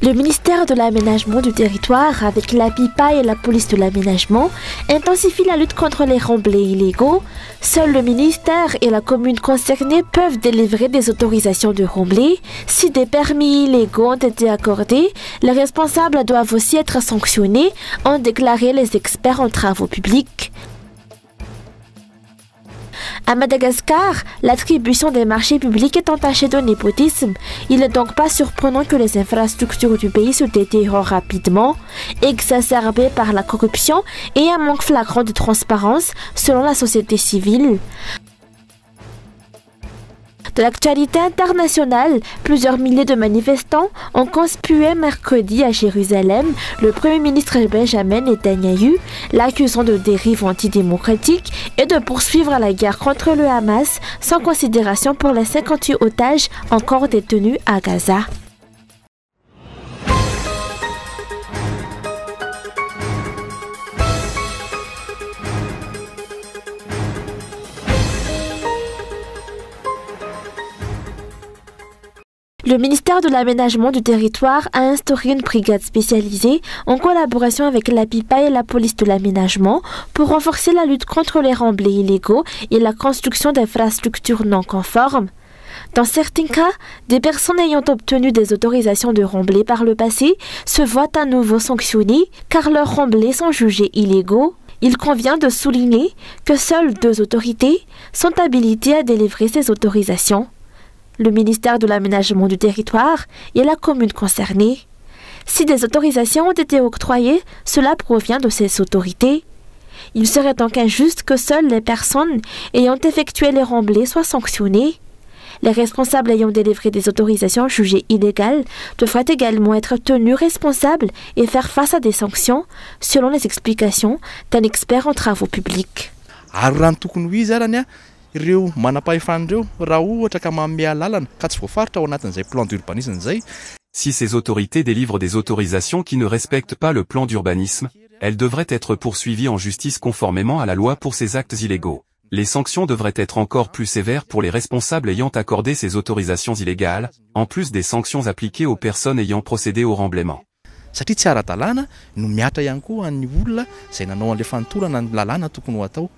Le ministère de l'Aménagement du Territoire, avec la PIPA et la police de l'aménagement, intensifie la lutte contre les remblais illégaux. Seul le ministère et la commune concernée peuvent délivrer des autorisations de remblais. Si des permis illégaux ont été accordés, les responsables doivent aussi être sanctionnés, ont déclaré les experts en travaux publics. À Madagascar, l'attribution des marchés publics est entachée de népotisme. Il n'est donc pas surprenant que les infrastructures du pays se détériorent rapidement, exacerbées par la corruption et un manque flagrant de transparence, selon la société civile. De l'actualité internationale, plusieurs milliers de manifestants ont conspué mercredi à Jérusalem le Premier ministre Benjamin Netanyahou, l'accusant de dérive antidémocratique et de poursuivre la guerre contre le Hamas sans considération pour les 58 otages encore détenus à Gaza. Le ministère de l'Aménagement du Territoire a instauré une brigade spécialisée en collaboration avec la PIPA et la police de l'aménagement pour renforcer la lutte contre les remblais illégaux et la construction d'infrastructures non conformes. Dans certains cas, des personnes ayant obtenu des autorisations de remblais par le passé se voient à nouveau sanctionnées car leurs remblais sont jugés illégaux. Il convient de souligner que seules 2 autorités sont habilitées à délivrer ces autorisations: le ministère de l'Aménagement du Territoire et la commune concernée. Si des autorisations ont été octroyées, cela provient de ces autorités. Il serait donc injuste que seules les personnes ayant effectué les remblais soient sanctionnées. Les responsables ayant délivré des autorisations jugées illégales devraient également être tenus responsables et faire face à des sanctions, selon les explications d'un expert en travaux publics. Ireo manam-pahefana raha ohatra ka manome lalana ka tsy voafaritra ao anatin'izay plan d'urbanisme izay. Si ces autorités délivrent des autorisations qui ne respectent pas le plan d'urbanisme, elles devraient être poursuivies en justice conformément à la loi pour ces actes illégaux. Les sanctions devraient être encore plus sévères pour les responsables ayant accordé ces autorisations illégales, en plus des sanctions appliquées aux personnes ayant procédé au remblaiement. Satria tsy ara-dalàna no miatra ihany koa ny olona izay nanao an'ilay fanotorana ny lalàna tokony ho atao.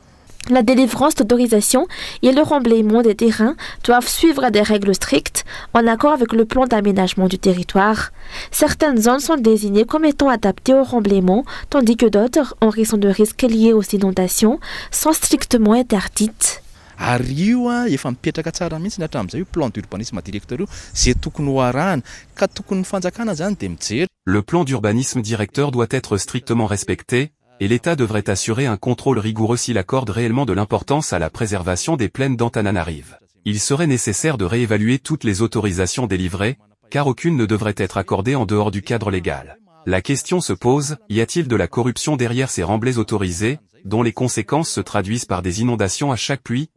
La délivrance d'autorisation et le remblaiement des terrains doivent suivre des règles strictes en accord avec le plan d'aménagement du territoire. Certaines zones sont désignées comme étant adaptées au remblaiement, tandis que d'autres, en raison de risques liés aux inondations, sont strictement interdites. Ary io efa mipetraka tsara mihitsy hatramin'izay plan d'urbanisme directeur io zay tokony ho arahana ka tokony fanjakana zany dia mijery. Le plan d'urbanisme directeur doit être strictement respecté, et l'État devrait assurer un contrôle rigoureux s'il accorde réellement de l'importance à la préservation des plaines d'Antananarive. Il serait nécessaire de réévaluer toutes les autorisations délivrées, car aucune ne devrait être accordée en dehors du cadre légal. La question se pose, y a-t-il de la corruption derrière ces remblais autorisés, dont les conséquences se traduisent par des inondations à chaque pluie?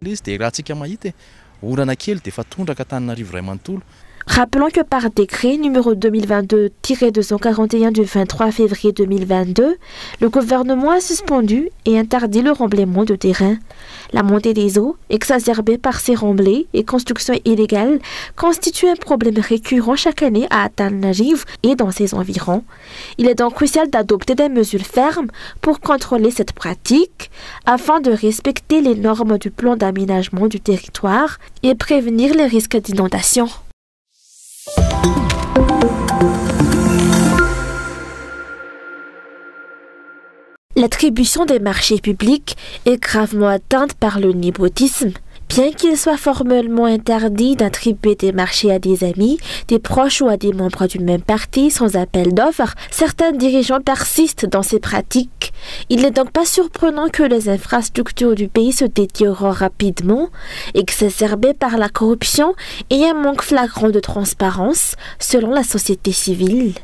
Rappelons que par décret numéro 2022-241 du 23 février 2022, le gouvernement a suspendu et interdit le remblaiement de terrain. La montée des eaux, exacerbée par ces remblais et constructions illégales, constitue un problème récurrent chaque année à Antananarive et dans ses environs. Il est donc crucial d'adopter des mesures fermes pour contrôler cette pratique, afin de respecter les normes du plan d'aménagement du territoire et prévenir les risques d'inondation. L'attribution des marchés publics est gravement atteinte par le népotisme. Bien qu'il soit formellement interdit d'attribuer des marchés à des amis, des proches ou à des membres du même parti sans appel d'offres, certains dirigeants persistent dans ces pratiques. Il n'est donc pas surprenant que les infrastructures du pays se détériorent rapidement, exacerbées par la corruption et un manque flagrant de transparence, selon la société civile.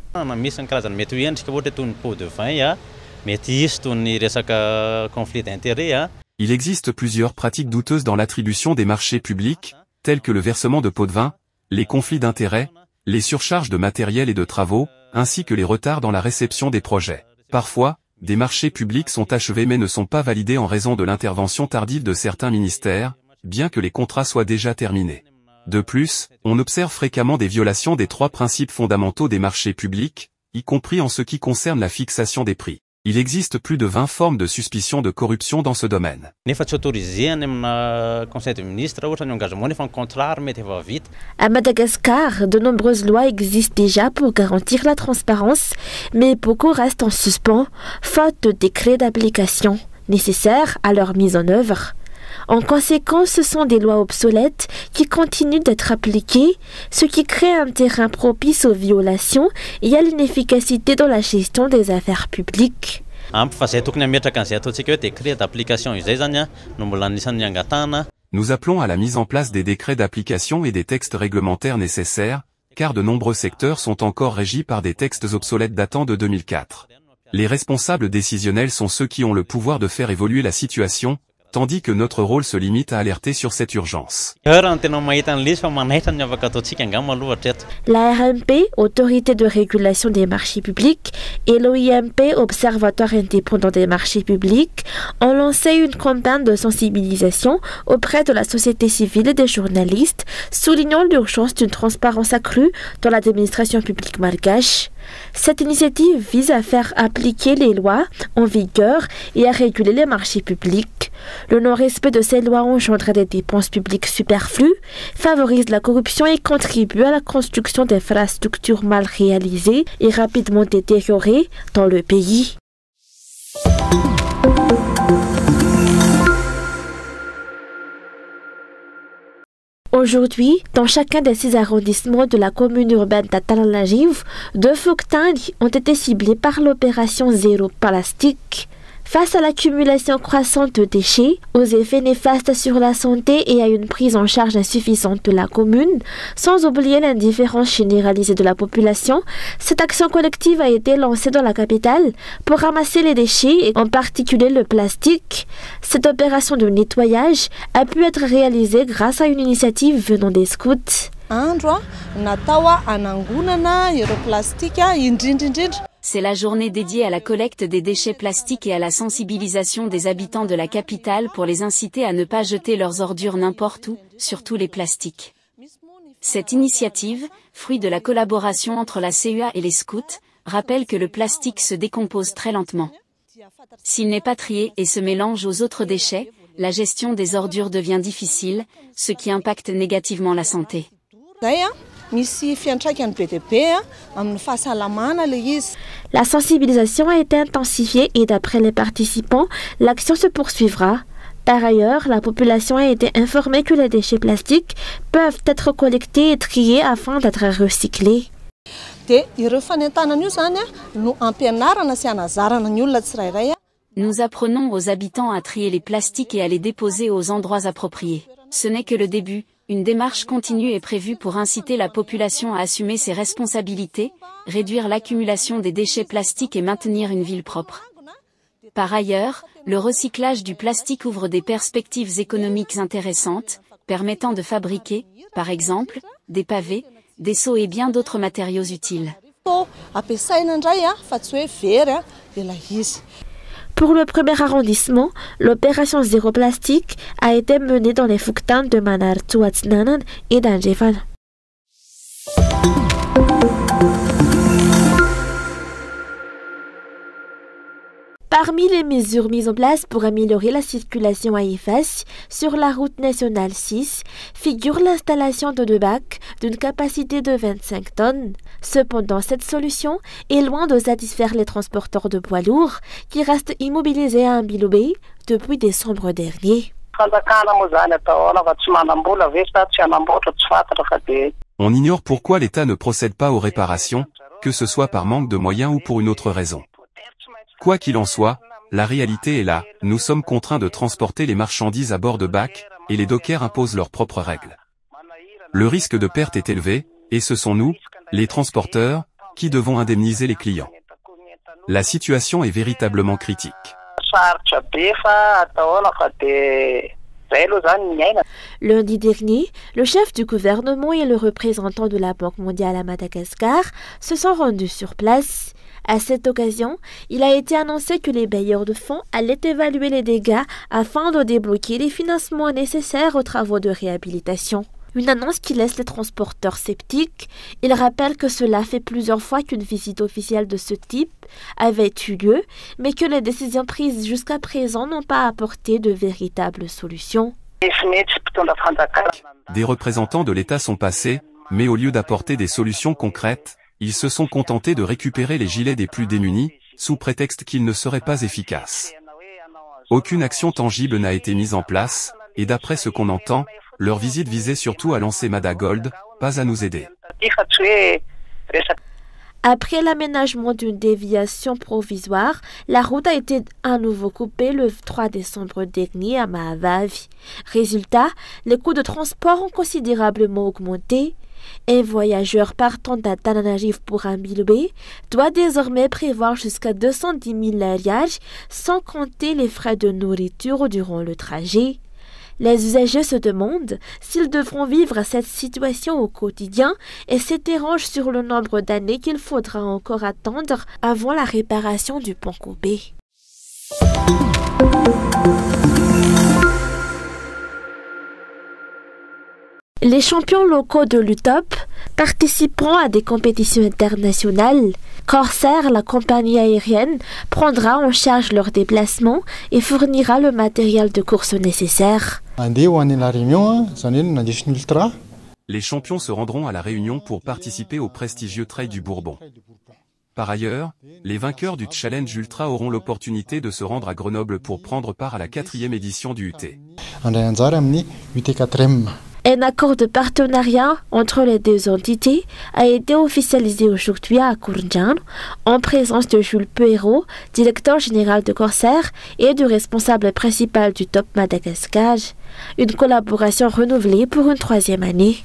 Il existe plusieurs pratiques douteuses dans l'attribution des marchés publics, telles que le versement de pots de vin, les conflits d'intérêts, les surcharges de matériel et de travaux, ainsi que les retards dans la réception des projets. Parfois, des marchés publics sont achevés mais ne sont pas validés en raison de l'intervention tardive de certains ministères, bien que les contrats soient déjà terminés. De plus, on observe fréquemment des violations des 3 principes fondamentaux des marchés publics, y compris en ce qui concerne la fixation des prix. Il existe plus de 20 formes de suspicion de corruption dans ce domaine. À Madagascar, de nombreuses lois existent déjà pour garantir la transparence, mais beaucoup restent en suspens, faute de décrets d'application nécessaires à leur mise en œuvre. En conséquence, ce sont des lois obsolètes qui continuent d'être appliquées, ce qui crée un terrain propice aux violations et à l'inefficacité dans la gestion des affaires publiques. Nous appelons à la mise en place des décrets d'application et des textes réglementaires nécessaires, car de nombreux secteurs sont encore régis par des textes obsolètes datant de 2004. Les responsables décisionnels sont ceux qui ont le pouvoir de faire évoluer la situation, tandis que notre rôle se limite à alerter sur cette urgence. La RMP, Autorité de régulation des marchés publics, et l'OIMP, Observatoire indépendant des marchés publics, ont lancé une campagne de sensibilisation auprès de la société civile et des journalistes, soulignant l'urgence d'une transparence accrue dans l'administration publique malgache. Cette initiative vise à faire appliquer les lois en vigueur et à réguler les marchés publics. Le non-respect de ces lois engendre des dépenses publiques superflues, favorise la corruption et contribue à la construction d'infrastructures mal réalisées et rapidement détériorées dans le pays. Aujourd'hui, dans chacun des 6 arrondissements de la commune urbaine d'Atalanajiv, 2 Fouktang ont été ciblés par l'opération Zéro Plastique. Face à l'accumulation croissante de déchets, aux effets néfastes sur la santé et à une prise en charge insuffisante de la commune, sans oublier l'indifférence généralisée de la population, cette action collective a été lancée dans la capitale pour ramasser les déchets, et en particulier le plastique. Cette opération de nettoyage a pu être réalisée grâce à une initiative venant des scouts. C'est la journée dédiée à la collecte des déchets plastiques et à la sensibilisation des habitants de la capitale pour les inciter à ne pas jeter leurs ordures n'importe où, surtout les plastiques. Cette initiative, fruit de la collaboration entre la CUA et les scouts, rappelle que le plastique se décompose très lentement. S'il n'est pas trié et se mélange aux autres déchets, la gestion des ordures devient difficile, ce qui impacte négativement la santé. La sensibilisation a été intensifiée et d'après les participants, l'action se poursuivra. Par ailleurs, la population a été informée que les déchets plastiques peuvent être collectés et triés afin d'être recyclés. Nous apprenons aux habitants à trier les plastiques et à les déposer aux endroits appropriés. Ce n'est que le début. Une démarche continue est prévue pour inciter la population à assumer ses responsabilités, réduire l'accumulation des déchets plastiques et maintenir une ville propre. Par ailleurs, le recyclage du plastique ouvre des perspectives économiques intéressantes, permettant de fabriquer, par exemple, des pavés, des seaux et bien d'autres matériaux utiles. Pour le premier arrondissement, l'opération Zéro Plastique a été menée dans les Fouktang de Manar Tsuatsnanan et d'Anjevan. Parmi les mesures mises en place pour améliorer la circulation à Ifas sur la route nationale 6 figure l'installation de 2 bacs d'une capacité de 25 tonnes. Cependant, cette solution est loin de satisfaire les transporteurs de poids lourds qui restent immobilisés à Mbilobé depuis décembre dernier. On ignore pourquoi l'État ne procède pas aux réparations, que ce soit par manque de moyens ou pour une autre raison. Quoi qu'il en soit, la réalité est là, nous sommes contraints de transporter les marchandises à bord de bacs, et les dockers imposent leurs propres règles. Le risque de perte est élevé, et ce sont nous, les transporteurs, qui devons indemniser les clients. La situation est véritablement critique. Lundi dernier, le chef du gouvernement et le représentant de la Banque mondiale à Madagascar se sont rendus sur place. À cette occasion, il a été annoncé que les bailleurs de fonds allaient évaluer les dégâts afin de débloquer les financements nécessaires aux travaux de réhabilitation. Une annonce qui laisse les transporteurs sceptiques. Il rappelle que cela fait plusieurs fois qu'une visite officielle de ce type avait eu lieu, mais que les décisions prises jusqu'à présent n'ont pas apporté de véritables solutions. Des représentants de l'État sont passés, mais au lieu d'apporter des solutions concrètes, ils se sont contentés de récupérer les gilets des plus démunis, sous prétexte qu'ils ne seraient pas efficaces. Aucune action tangible n'a été mise en place, et d'après ce qu'on entend, leur visite visait surtout à lancer Madagold, pas à nous aider. Après l'aménagement d'une déviation provisoire, la route a été à nouveau coupée le 3 décembre dernier à Mahavavi. Résultat, les coûts de transport ont considérablement augmenté. Un voyageur partant d'Antananarivo pour Ambilbe doit désormais prévoir jusqu'à 210 000 rials, sans compter les frais de nourriture durant le trajet. Les usagers se demandent s'ils devront vivre cette situation au quotidien et s'interrogent sur le nombre d'années qu'il faudra encore attendre avant la réparation du pont coupé. Les champions locaux de l'UTOP participeront à des compétitions internationales. Corsair, la compagnie aérienne, prendra en charge leurs déplacements et fournira le matériel de course nécessaire. Les champions se rendront à La Réunion pour participer au prestigieux Trail du Bourbon. Par ailleurs, les vainqueurs du Challenge Ultra auront l'opportunité de se rendre à Grenoble pour prendre part à la 4e édition du UT. Un accord de partenariat entre les deux entités a été officialisé aujourd'hui à Kourndjan en présence de Jules Peiro, directeur général de Corsair et du responsable principal du Top Madagascar. Une collaboration renouvelée pour une 3e année.